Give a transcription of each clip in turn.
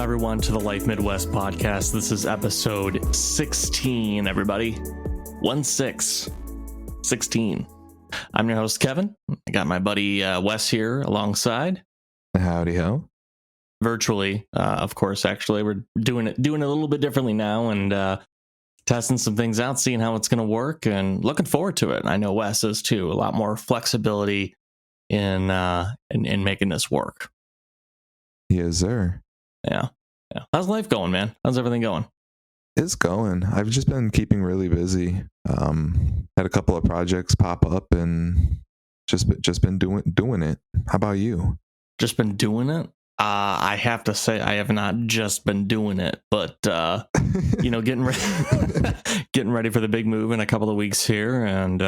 everyone, to the Life Midwest podcast. This is episode 16, everybody. 16. I'm your host, Kevin. I got my buddy Wes here alongside. Howdy ho. Virtually, of course. Actually, we're doing it a little bit differently now, and testing some things out, seeing how it's going to work, and looking forward to it. I know Wes is too. A lot more flexibility in making this work. Yes, sir. Yeah. How's life going, man? How's everything going? It's going. I've just been keeping really busy. Had a couple of projects pop up and just been doing it. How about you? Just been doing it? I have to say I have not just been doing it, but getting ready for the big move in a couple of weeks here, and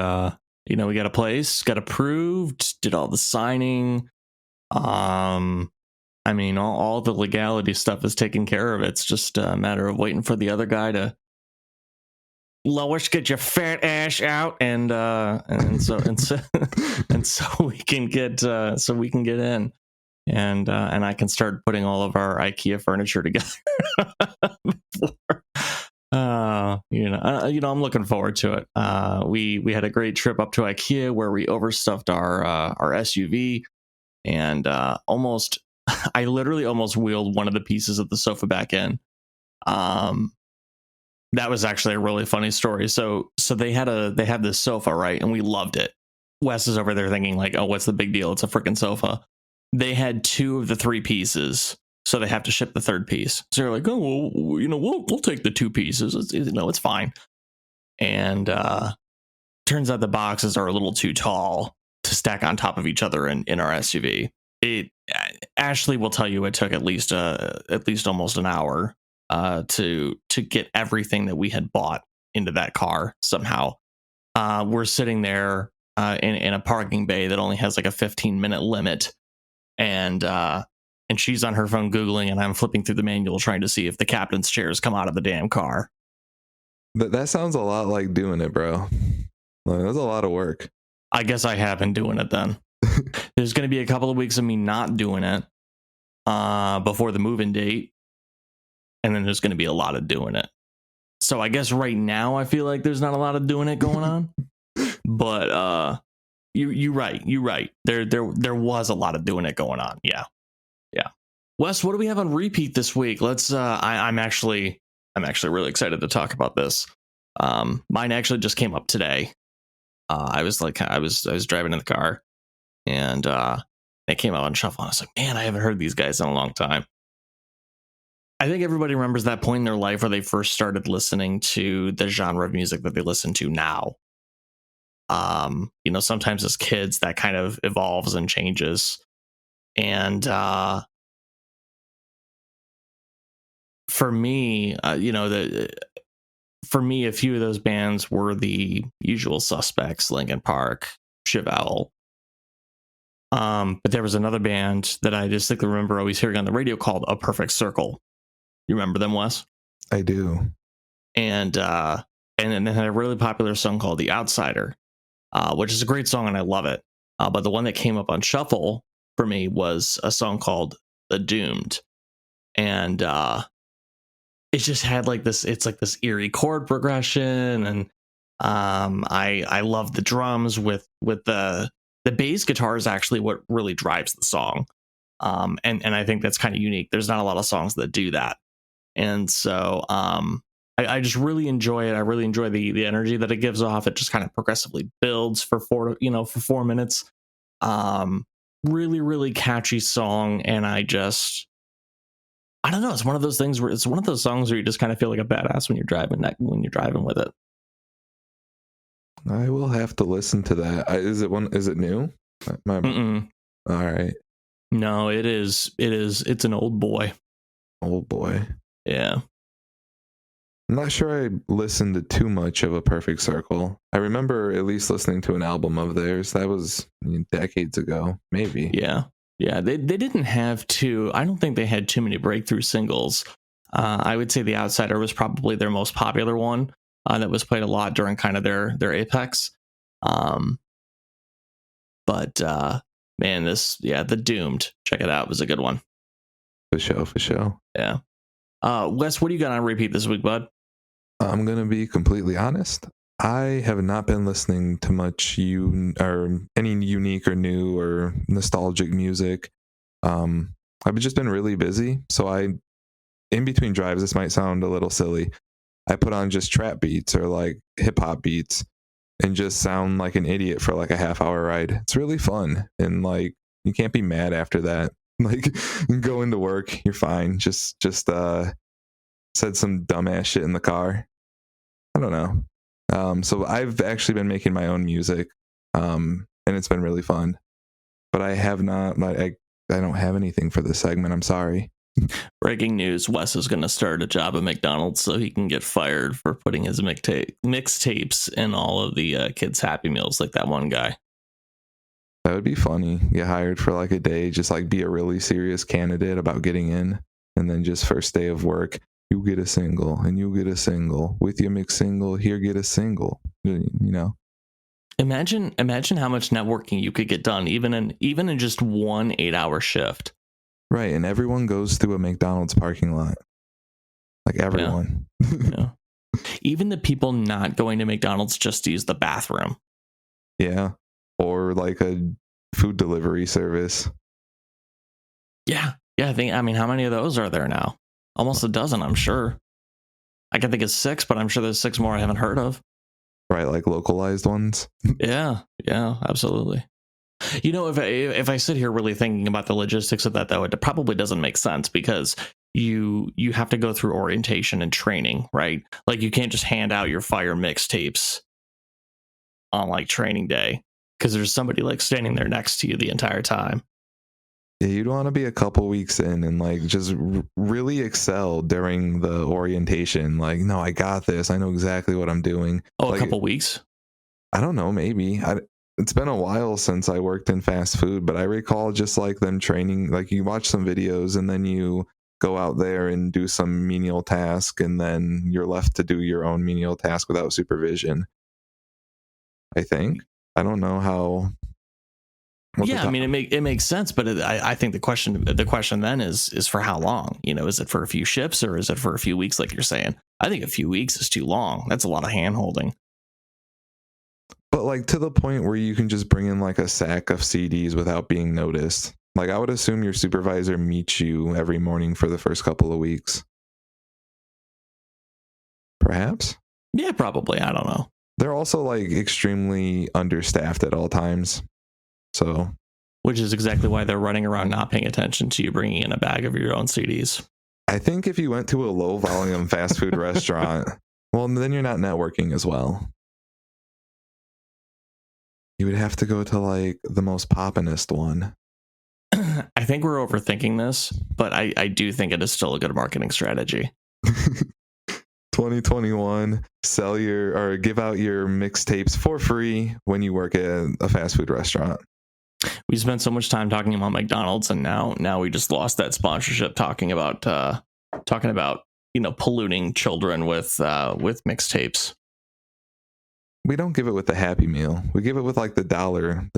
we got a place, got approved, did all the signing. All the legality stuff is taken care of. It's just a matter of waiting for the other guy to Lois, get your fat ass out, and so we can get in, and I can start putting all of our IKEA furniture together. I'm looking forward to it. We had a great trip up to IKEA where we overstuffed our SUV, and I literally almost wheeled one of the pieces of the sofa back in. That was actually a really funny story. So they had this sofa, right? And we loved it. Wes is over there thinking like, oh, what's the big deal? It's a freaking sofa. They had 2 of the 3 pieces, so they have to ship the 3rd piece. So they're like, oh, well, we'll take the 2 pieces. It's fine. And turns out the boxes are a little too tall to stack on top of each other in our SUV. Ashley will tell you it took at least almost an hour to get everything that we had bought into that car somehow. We're sitting there in a parking bay that only has like a 15-minute limit, and she's on her phone Googling, and I'm flipping through the manual trying to see if the captain's chairs come out of the damn car. That sounds a lot like doing it, bro. That's a lot of work. I guess I have been doing it then. There's going to be a couple of weeks of me not doing it before the move-in date, and then there's going to be a lot of doing it. So I guess right now I feel like there's not a lot of doing it going on, but you're right. There was a lot of doing it going on. Yeah. Wes, what do we have on repeat this week? Let's. I'm actually really excited to talk about this. Mine actually just came up today. I was driving in the car, and it came out on shuffle, and I was like, man, I haven't heard these guys in a long time. I think everybody remembers that point in their life where they first started listening to the genre of music that they listen to now. Sometimes as kids that kind of evolves and changes, and for me, a few of those bands were the Usual Suspects, Linkin Park, Chevelle. But there was another band that I distinctly remember always hearing on the radio called A Perfect Circle. You remember them, Wes? I do. And then they had a really popular song called The Outsider, which is a great song and I love it. But the one that came up on shuffle for me was a song called The Doomed. And it just had like this, it's like this eerie chord progression, and I love the drums with the bass guitar is actually what really drives the song. And I think that's kind of unique. There's not a lot of songs that do that. And so I just really enjoy it. I really enjoy the energy that it gives off. It just kind of progressively builds for 4 minutes. Really, really catchy song. And I don't know. It's one of those things where it's one of those songs where you just kind of feel like a badass when you're driving with it. I will have to listen to that. Is it new? Mm-mm. All right. No, it is. It's an old boy. Old boy. Yeah. I'm not sure I listened to too much of A Perfect Circle. I remember at least listening to an album of theirs. That was decades ago, maybe. Yeah. They didn't have I don't think they had too many breakthrough singles. I would say The Outsider was probably their most popular one. That was played a lot during kind of their apex. But man, The Doomed, check it out, was a good one. For sure. Yeah. Wes, what do you got on repeat this week, bud? I'm gonna be completely honest. I have not been listening to much or any unique or new or nostalgic music. I've just been really busy, so in between drives, this might sound a little silly. I put on just trap beats or like hip hop beats and just sound like an idiot for like a half-hour ride. It's really fun, and like you can't be mad after that. Like you go into work, you're fine. Just said some dumbass shit in the car. I don't know. So I've actually been making my own music, and it's been really fun. But I have not. I don't have anything for this segment. I'm sorry. Breaking news: Wes is going to start a job at McDonald's so he can get fired for putting his mixtapes in all of the kids' Happy Meals, like that one guy. That would be funny. Get hired for like a day, just like be a really serious candidate about getting in, and then just first day of work, you get a single, and you get a single with your mix single. Here, get a single. You know. Imagine how much networking you could get done, even in just one 8-hour shift. Right, and everyone goes through a McDonald's parking lot. Like everyone. Yeah. Even the people not going to McDonald's just to use the bathroom. Yeah. Or like a food delivery service. Yeah. Yeah, I mean, how many of those are there now? Almost a dozen, I'm sure. I can think of 6, but I'm sure there's 6 more I haven't heard of. Right, like localized ones. Yeah, absolutely. You know, if I sit here really thinking about the logistics of that, though, it probably doesn't make sense because you have to go through orientation and training, right? Like you can't just hand out your fire mixtapes on like training day because there's somebody like standing there next to you the entire time. Yeah, you'd want to be a couple weeks in and like just really excel during the orientation. Like, no, I got this. I know exactly what I'm doing. Oh, like, a couple weeks? I don't know, maybe. It's been a while since I worked in fast food, but I recall just like them training, like you watch some videos and then you go out there and do some menial task and then you're left to do your own menial task without supervision. I think. I don't know how. Yeah, I mean it makes sense, but I think the question then is for how long? You know, is it for a few shifts or is it for a few weeks like you're saying? I think a few weeks is too long. That's a lot of hand holding. But like to the point where you can just bring in like a sack of CDs without being noticed. Like I would assume your supervisor meets you every morning for the first couple of weeks. Perhaps? Yeah, probably. I don't know. They're also like extremely understaffed at all times. So, which is exactly why they're running around not paying attention to you bringing in a bag of your own CDs. I think if you went to a low volume fast food restaurant, well, then you're not networking as well. You would have to go to like the most poppinest one. I think we're overthinking this, but I do think it is still a good marketing strategy. 2021, give out your mixtapes for free when you work at a fast food restaurant. We spent so much time talking about McDonald's, and now we just lost that sponsorship talking about polluting children with mixtapes. We don't give it with the Happy Meal. We give it with like the dollar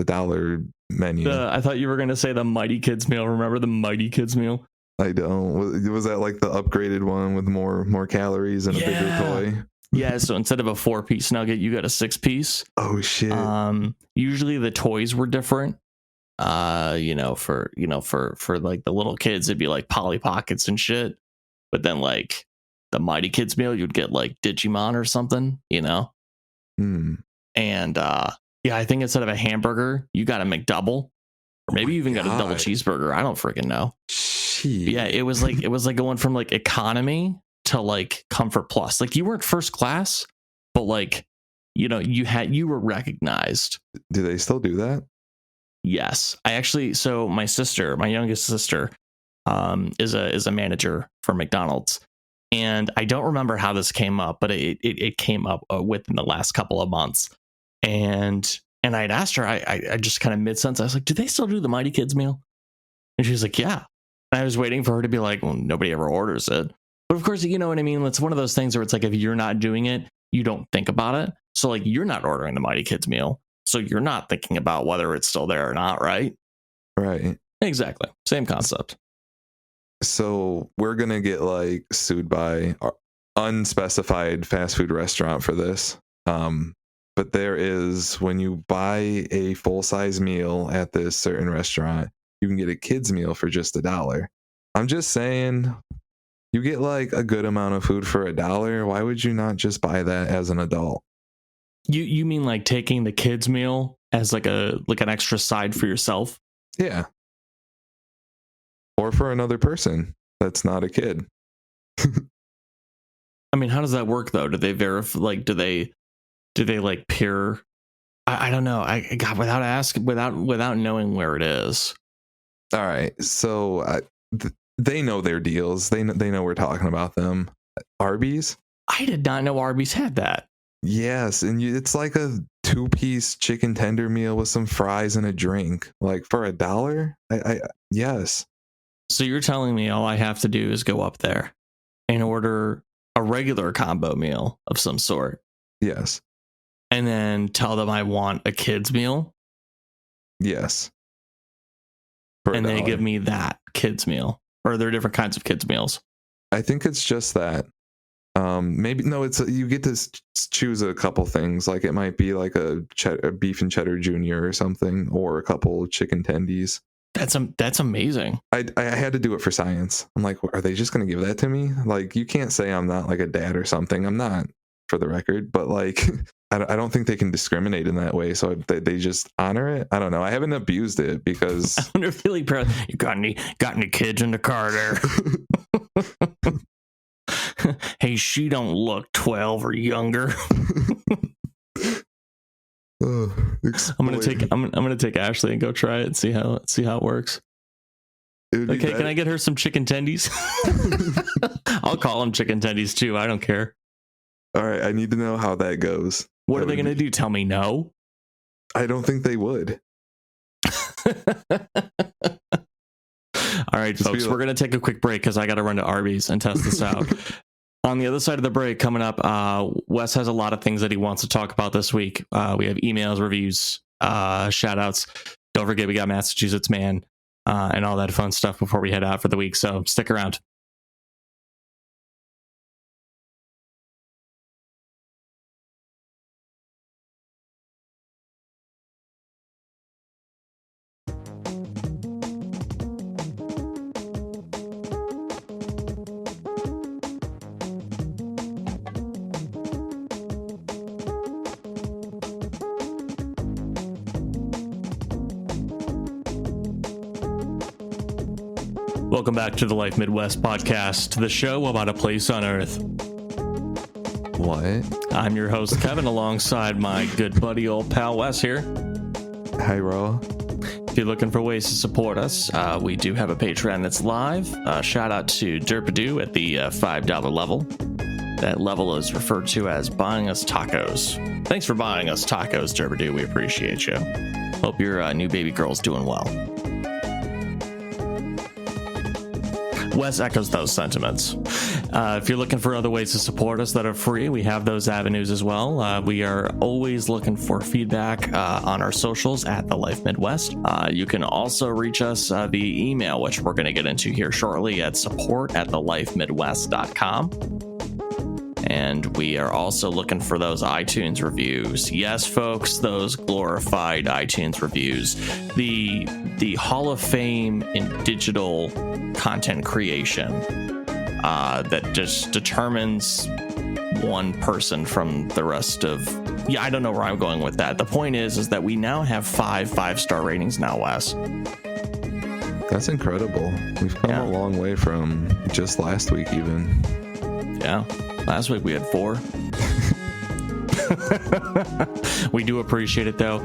menu. I thought you were going to say the Mighty Kids meal. Remember the Mighty Kids meal? I don't. Was that like the upgraded one with more calories and a bigger toy? Yeah, so instead of a 4-piece nugget, you got a 6-piece. Oh shit. Usually the toys were different. For like the little kids, it'd be like Polly Pockets and shit. But then like the Mighty Kids meal, you'd get like Digimon or something, you know? And I think instead of a hamburger, you got a McDouble. Or maybe you even got a double cheeseburger. I don't freaking know. Yeah, it was like going from like economy to like comfort plus. Like you weren't first class, but like, you know, you were recognized. Do they still do that? Yes. So my youngest sister, is a manager for McDonald's. And I don't remember how this came up, but it came up within the last couple of months. And I'd asked her, I just kind of mid-sentence, I was like, do they still do the Mighty Kids meal? And she was like, yeah. And I was waiting for her to be like, well, nobody ever orders it. But of course, you know what I mean? It's one of those things where it's like, if you're not doing it, you don't think about it. So like, you're not ordering the Mighty Kids meal. So you're not thinking about whether it's still there or not, right? Right. Exactly. Same concept. So we're gonna get like sued by a unspecified fast food restaurant for this. But there is, when you buy a full size meal at this certain restaurant, you can get a kid's meal for just $1. I'm just saying, you get like a good amount of food for $1. Why would you not just buy that as an adult? You mean like taking the kids meal as like an extra side for yourself? Yeah. Or for another person that's not a kid. I mean, how does that work though? Do they verify? Like, do they like peer? I don't know. I got without knowing where it is. All right, so they know their deals. They know we're talking about them. Arby's. I did not know Arby's had that. Yes, and it's like a 2-piece chicken tender meal with some fries and a drink, like for $1. Yes. So you're telling me all I have to do is go up there and order a regular combo meal of some sort? Yes. And then tell them I want a kid's meal? Yes. And they give me that kid's meal? Or are there different kinds of kids meals? I think it's just that. Maybe no, it's you get to choose a couple things. Like it might be like a beef and cheddar junior or something, or a couple chicken tendies. That's amazing. I had to do it for science. I'm like, are they just going to give that to me? Like, you can't say I'm not like a dad or something. I'm not, for the record, but like, I don't think they can discriminate in that way. So they just honor it. I don't know. I haven't abused it because I'm really proud. You got any kids in the car there? Hey, she don't look 12 or younger. I'm gonna take Ashley and go try it and see how it works. Okay, can I get her some chicken tendies? I'll call them chicken tendies too. I don't care. All right, I need to know how that goes. What are they gonna do? Tell me no? I don't think they would. All right, folks, we're gonna take a quick break because I got to run to Arby's and test this out. On the other side of the break, coming up, Wes has a lot of things that he wants to talk about this week. We have emails, reviews, shout outs. Don't forget, we got Massachusetts Man and all that fun stuff before we head out for the week. So stick around. Welcome back to the Life Midwest podcast, the show about a place on Earth. What? I'm your host, Kevin, alongside my good buddy, old pal Wes here. Hi, Ro. If you're looking for ways to support us, we do have a Patreon that's live. Shout out to Derpadoo at the $5 level. That level is referred to as buying us tacos. Thanks for buying us tacos, Derpadoo. We appreciate you. Hope your new baby girl's doing well. Wes echoes those sentiments. If you're looking for other ways to support us that are free, we have those avenues as well. We are always looking for feedback on our socials at The Life Midwest. You can also reach us via email, which we're going to get into here shortly, at support@thelifemidwest.com. And we are also looking for those iTunes reviews. Yes, folks, those glorified iTunes reviews. The Hall of Fame in digital content creation that just determines one person from the rest of... Yeah, I don't know where I'm going with that. The point is that we now have 5-star ratings now, Wes. That's incredible. We've come a long way from just last week even. Yeah. Last week we had 4. We do appreciate it, though.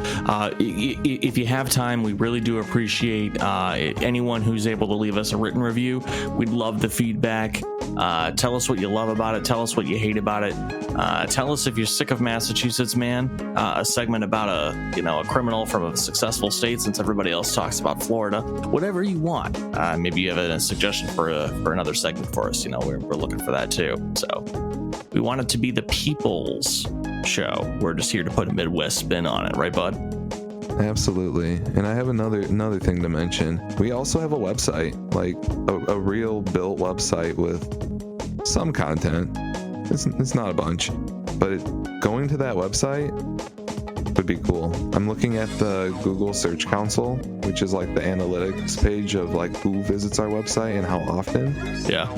If you have time, we really do appreciate anyone who's able to leave us a written review. We'd love the feedback. Tell us what you love about it. Tell us what you hate about it. Tell us if you're sick of Massachusetts Man, a segment about a criminal from a successful state, since everybody else talks about Florida. Whatever you want. Maybe you have a suggestion for another segment for us. We're looking for that too. So we want it to be the people's show. We're just here to put a Midwest spin on it, right, bud? Absolutely. And I have another thing to mention. We also have a website, like a real built website with some content. It's not a bunch, but going to that website would be cool. I'm looking at the Google Search Console, which is like the analytics page of like who visits our website and how often. Yeah.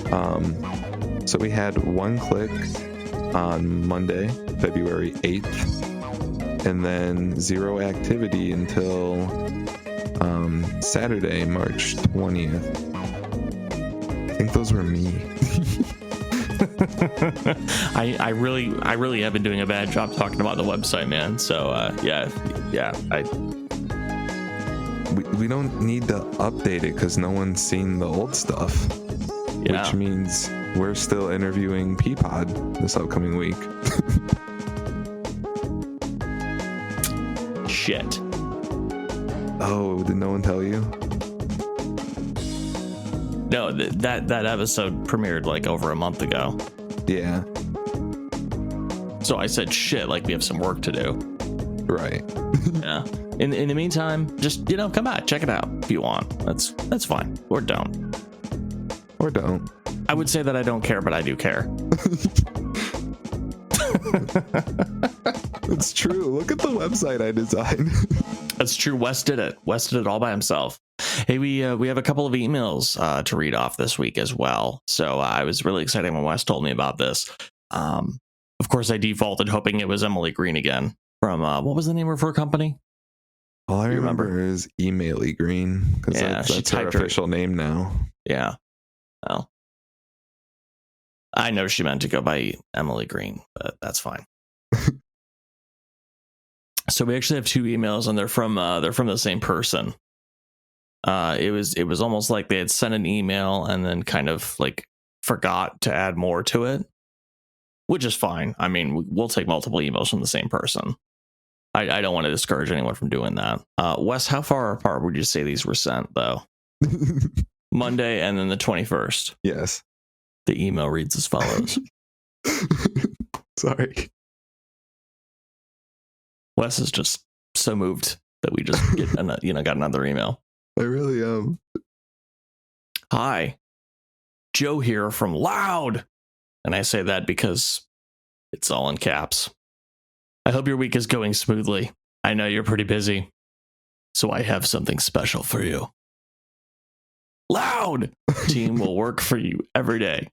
So we had 1 click on Monday, February 8th, and then 0 activity until Saturday, March 20th. I think those were me. I really have been doing a bad job talking about the website, man. So yeah. We don't need to update it because no one's seen the old stuff. Yeah. Which means we're still interviewing Peapod this upcoming week. Shit. Oh, did no one tell you? No, that episode premiered like over a month ago. Yeah. So I said shit, like we have some work to do. Right. Yeah. In the meantime, just come back, check it out if you want. That's fine. Or don't. Or don't. I would say that I don't care, but I do care. It's true. Look at the website I designed. That's true. Wes did it. Wes did it all by himself. Hey, we have a couple of emails to read off this week as well. So I was really excited when Wes told me about this. Of course, I defaulted hoping it was Emily Green again from what was the name of her company? All I remember is Emaily Green because that's her official name now. Yeah. Well, I know she meant to go by Emily Green, but that's fine. So we actually have 2 emails, and they're from the same person. It was almost like they had sent an email and then kind of like forgot to add more to it, which is fine. I mean, we'll take multiple emails from the same person. I don't want to discourage anyone from doing that. Wes, how far apart would you say these were sent, though? Monday and then the 21st. Yes. The email reads as follows. Sorry. Wes is just so moved that we just got another email. I really am. Hi, Joe here from Loud. And I say that because it's all in caps. I hope your week is going smoothly. I know you're pretty busy, so I have something special for you. Loud team will work for you every day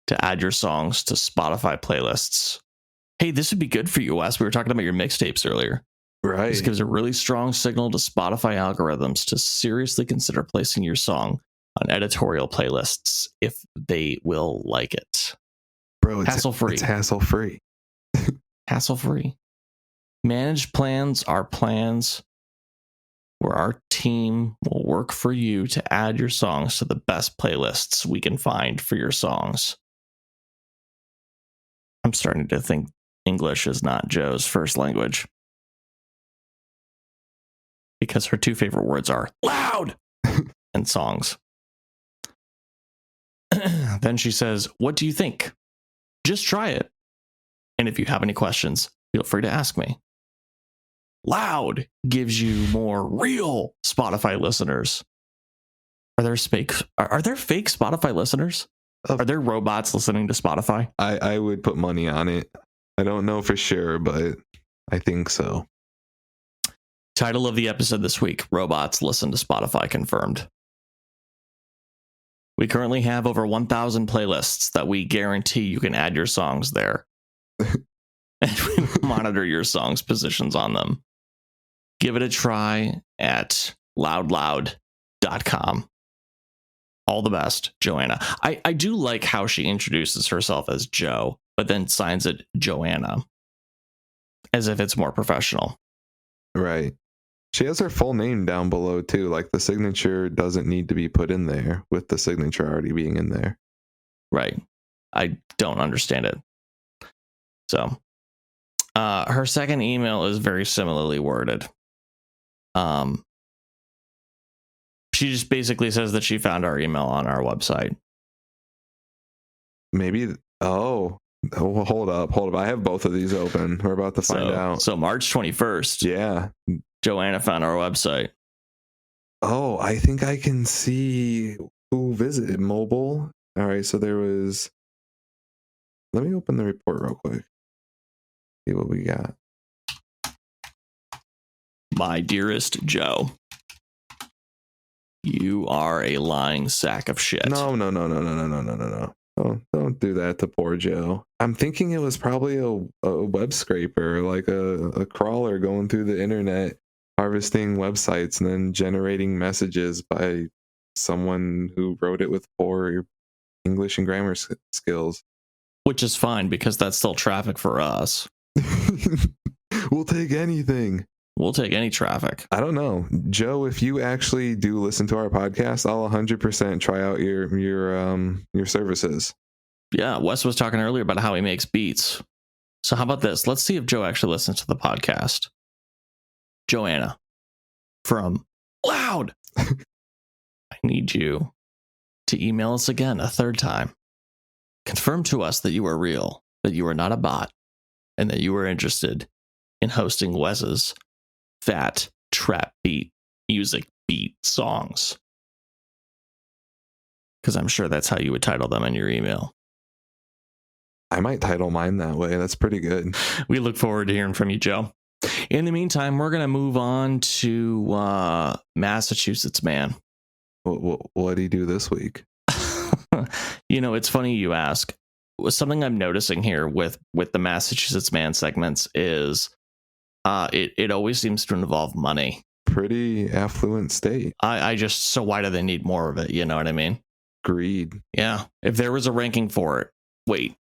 to add your songs to Spotify playlists. Hey, this would be good for you, Wes. We were talking about your mixtapes earlier. Right. This gives a really strong signal to Spotify algorithms to seriously consider placing your song on editorial playlists if they will like it. Bro, it's hassle-free. It's hassle-free. Hassle-free. Managed plans are plans where our team will work for you to add your songs to the best playlists we can find for your songs. I'm starting to think English is not Joe's first language, because her 2 favorite words are loud and songs. Then she says, what do you think? Just try it. And if you have any questions, feel free to ask me. Loud gives you more real Spotify listeners. Are there fake Spotify listeners? Are there robots listening to Spotify? I would put money on it. I don't know for sure, but I think so. Title of the episode this week, Robots Listen to Spotify Confirmed. We currently have over 1,000 playlists that we guarantee you can add your songs there. And we will monitor your songs' positions on them. Give it a try at loudloud.com. All the best, Joanna. I do like how she introduces herself as Joe, but then signs it Joanna, as if it's more professional. Right. She has her full name down below, too. Like, the signature doesn't need to be put in there with the signature already being in there. Right. I don't understand it. So, her second email is very similarly worded. She just basically says that she found our email on our website. Maybe. Oh, hold up. I have both of these open. We're about to find out. So March 21st. Yeah. Joanna found our website. Oh, I think I can see who visited mobile. All right, so there was. Let me open the report real quick. See what we got. My dearest Joe, you are a lying sack of shit. No. Don't do that to poor Joe. I'm thinking it was probably a web scraper, like a crawler going through the internet, harvesting websites and then generating messages by someone who wrote it with poor English and grammar skills. Which is fine because that's still traffic for us. We'll take anything. We'll take any traffic. I don't know, Joe. If you actually do listen to our podcast, I'll 100% try out your services. Yeah, Wes was talking earlier about how he makes beats. So how about this? Let's see if Joe actually listens to the podcast. Joanna from Loud. I need you to email us again a third time. Confirm to us that you are real, that you are not a bot, and that you are interested in hosting Wes's fat trap beat music beat songs. Because I'm sure that's how you would title them in your email. I might title mine that way. That's pretty good. We look forward to hearing from you, Joe. In the meantime, we're going to move on to Massachusetts Man. What did he do this week? You know, it's funny you ask. Something I'm noticing here with the Massachusetts Man segments is it always seems to involve money. Pretty affluent state. So why do they need more of it? You know what I mean? Greed. Yeah. If there was a ranking for it, wait.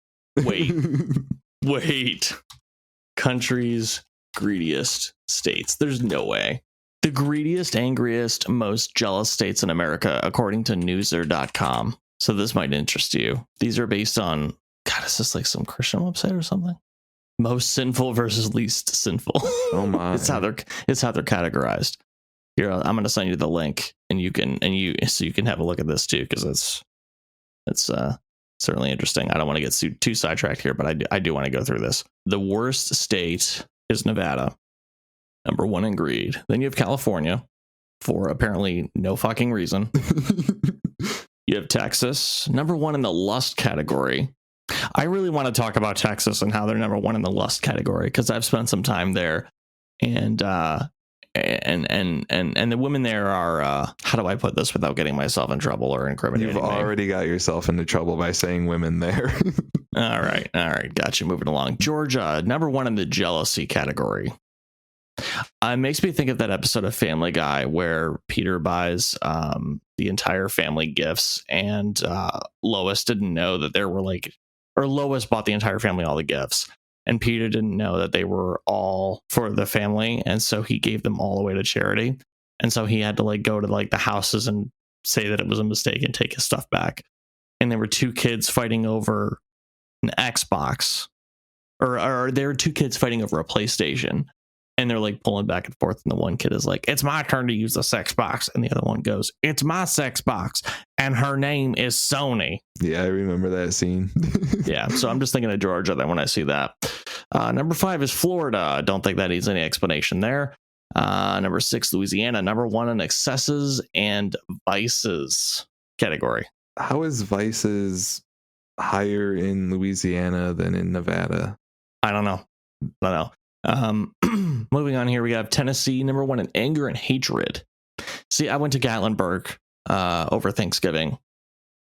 Country's greediest states. There's no way. The greediest, angriest, most jealous states in America, according to newser.com. So this might interest you. These are based on, God, is this like some Christian website or something? Most sinful versus least sinful. Oh my. it's how they're categorized. Here, I'm going to send you the link and you can have a look at this too, because it's certainly interesting. I don't want to get too sidetracked here, but I do want to go through this. The worst state is Nevada, number 1 in greed. Then you have California, for apparently no fucking reason. You have Texas, number 1 in the lust category. I really want to talk about Texas and how they're number 1 in the lust category, because I've spent some time there, and the women there are how do I put this without getting myself in trouble or incriminating? You've already got yourself into trouble by saying women there. All right, gotcha. Moving along. Georgia, number 1 in the jealousy category. It makes me think of that episode of Family Guy where Peter buys the entire family gifts, and Lois didn't know that there were Lois bought the entire family all the gifts, and Peter didn't know that they were all for the family, and so he gave them all away to charity. And so he had to go to the houses and say that it was a mistake and take his stuff back. And there were 2 kids fighting over an Xbox, or there were 2 kids fighting over a PlayStation. And they're pulling back and forth, and the one kid is like, "It's my turn to use the sex box," and the other one goes, "It's my sex box, and her name is Sony." Yeah, I remember that scene. Yeah, so I'm just thinking of Georgia then when I see that. Number 5 is Florida. Don't think that needs any explanation there. Number 6, Louisiana. Number 1 in excesses and vices category. How is vices higher in Louisiana than in Nevada? I don't know. Moving on here, we have Tennessee, number 1 in anger and hatred. See, I went to Gatlinburg over Thanksgiving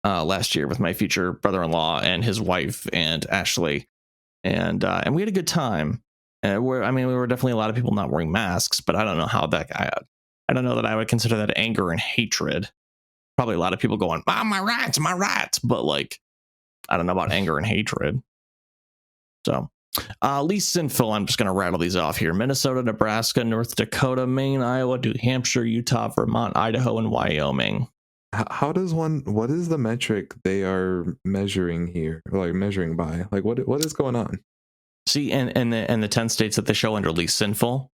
last year with my future brother-in-law and his wife and Ashley, and we had a good time. And we were definitely a lot of people not wearing masks, but I don't know how I don't know that I would consider that anger and hatred. Probably a lot of people going, "Oh, my rights," but I don't know about anger and hatred. So. Least sinful, I'm just going to rattle these off here. Minnesota, Nebraska, North Dakota, Maine, Iowa, New Hampshire, Utah, Vermont, Idaho, and Wyoming. What is the metric they are measuring here? Measuring by? What is going on? See, and the 10 states that they show under least sinful,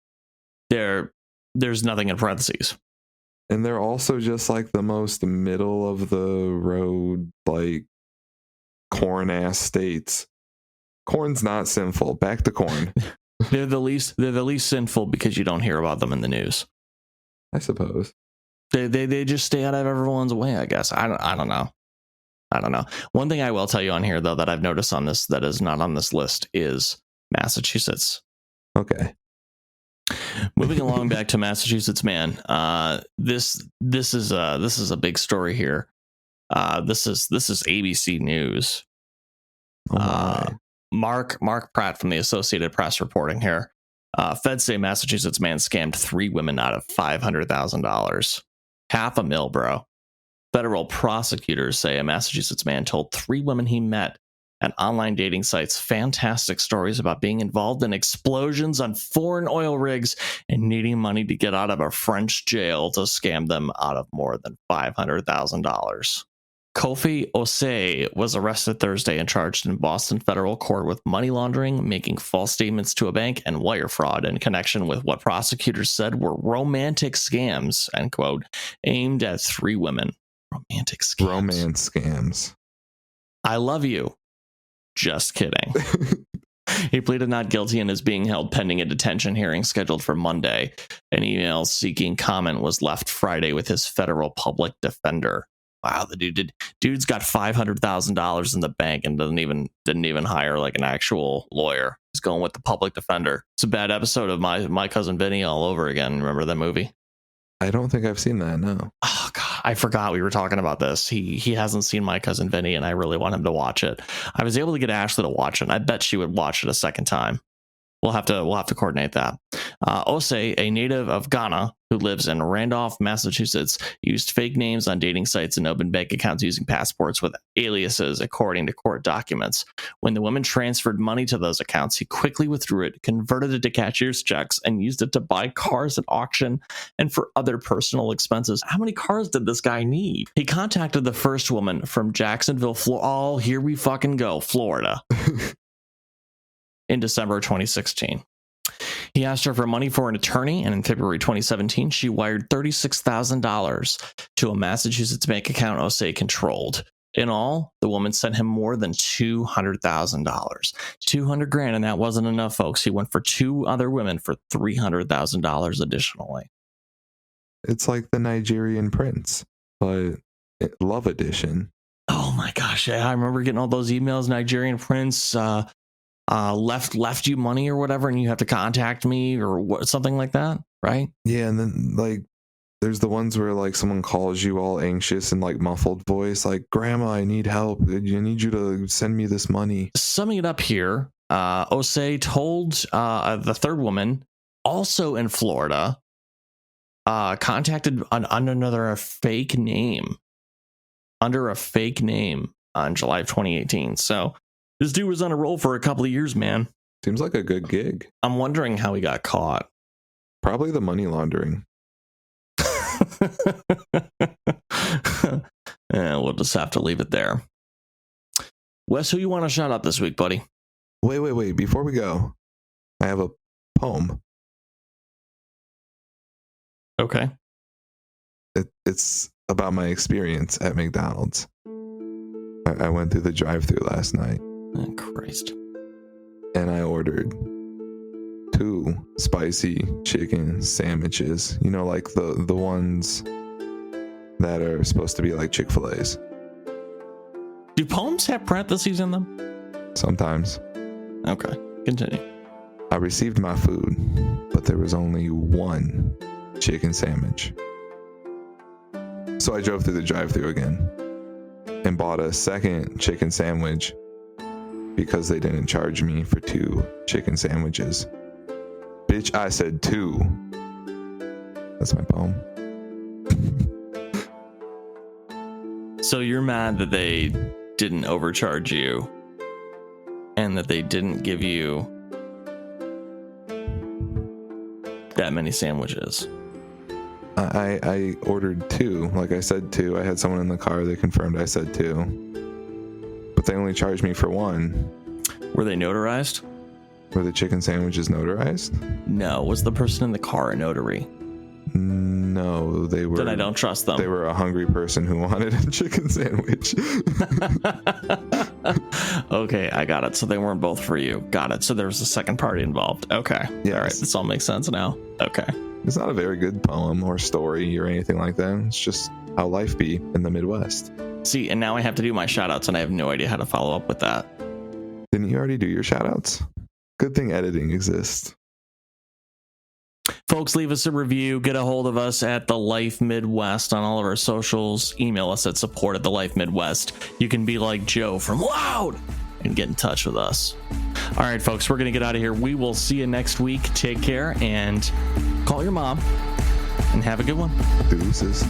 there's nothing in parentheses. And they're also just the most middle of the road, corn ass states. Corn's not sinful. Back to corn. They're the least sinful because you don't hear about them in the news. I suppose. They just stay out of everyone's way, I guess. I don't know. One thing I will tell you on here, though, that I've noticed on this that is not on this list is Massachusetts. Okay. Moving along back to Massachusetts, man. This is a big story here. This is ABC News. Mark Pratt from the Associated Press reporting here. Feds say Massachusetts man scammed 3 women out of $500,000. $500,000, bro. Federal prosecutors say a Massachusetts man told 3 women he met at online dating sites fantastic stories about being involved in explosions on foreign oil rigs and needing money to get out of a French jail to scam them out of more than $500,000. Kofi Osei was arrested Thursday and charged in Boston federal court with money laundering, making false statements to a bank, and wire fraud in connection with what prosecutors said were romantic scams, end quote, aimed at 3 women. Romantic scams. Romance scams. I love you. Just kidding. He pleaded not guilty and is being held pending a detention hearing scheduled for Monday. An email seeking comment was left Friday with his federal public defender. Wow, the dude's got $500,000 in the bank and didn't even hire like an actual lawyer. He's going with the public defender. It's a bad episode of My Cousin Vinny all over again. Remember that movie? I don't think I've seen that. No. Oh God, I forgot we were talking about this. He hasn't seen My Cousin Vinny, and I really want him to watch it. I was able to get Ashley to watch it. I bet she would watch it a second time. We'll have to coordinate that. Osei, a native of Ghana who lives in Randolph, Massachusetts, used fake names on dating sites and opened bank accounts using passports with aliases, according to court documents. When the woman transferred money to those accounts, he quickly withdrew it, converted it to cashier's checks, and used it to buy cars at auction and for other personal expenses. How many cars did this guy need? He contacted the first woman from Jacksonville, Florida. Oh, here we fucking go, Florida. In December 2016. He asked her for money for an attorney, and in February 2017, she wired $36,000 to a Massachusetts bank account Osei controlled. In all, the woman sent him more than $200,000. $200,000, and that wasn't enough, folks. He went for 2 other women for $300,000 additionally. It's like the Nigerian prince, but love edition. Oh my gosh, I remember getting all those emails. Nigerian prince left you money or whatever, and you have to contact me or something like that, right? Yeah, and then like there's the ones where like someone calls you all anxious and like muffled voice, like, "Grandma, I need help. I need you to send me this money." Summing it up here, Osei told the third woman, also in Florida, contacted under a fake name on July of 2018. So this dude was on a roll for a couple of years, man. Seems like a good gig. I'm wondering how he got caught. Probably the money laundering. We'll just have to leave it there. Wes, who you want to shout out this week, buddy? Wait. Before we go, I have a poem. Okay. It's about my experience at McDonald's. I went through the drive-thru last night. Oh, Christ. And I ordered 2 spicy chicken sandwiches. You know, like the ones that are supposed to be like Chick-fil-A's. Do poems have parentheses in them? Sometimes. Okay, continue. I received my food, but there was only 1 chicken sandwich. So I drove through the drive-thru again and bought a second chicken sandwich because they didn't charge me for 2 chicken sandwiches. Bitch, I said 2. That's my poem. So you're mad that they didn't overcharge you and that they didn't give you that many sandwiches? I ordered 2. Like I said 2. I had someone in the car. They confirmed I said 2. But they only charged me for 1. Were they notarized? Were the chicken sandwiches notarized? No. Was the person in the car a notary? No, they were. Then I don't trust them. They were a hungry person who wanted a chicken sandwich. Okay, I got it. So they weren't both for you. Got it. So there was a second party involved. Okay. Yes. All right. This all makes sense now. Okay. It's not a very good poem or story or anything like that. It's just how life be in the Midwest. See, and now I have to do my shout outs, and I have no idea how to follow up with that. Didn't you already do your shout outs? Good thing editing exists. Folks, leave us a review. Get a hold of us at The Life Midwest on all of our socials. Email us at support@thelifemidwest. You can be like Joe from Loud and get in touch with us. All right, folks, we're going to get out of here. We will see you next week. Take care and call your mom and have a good one. Deuces.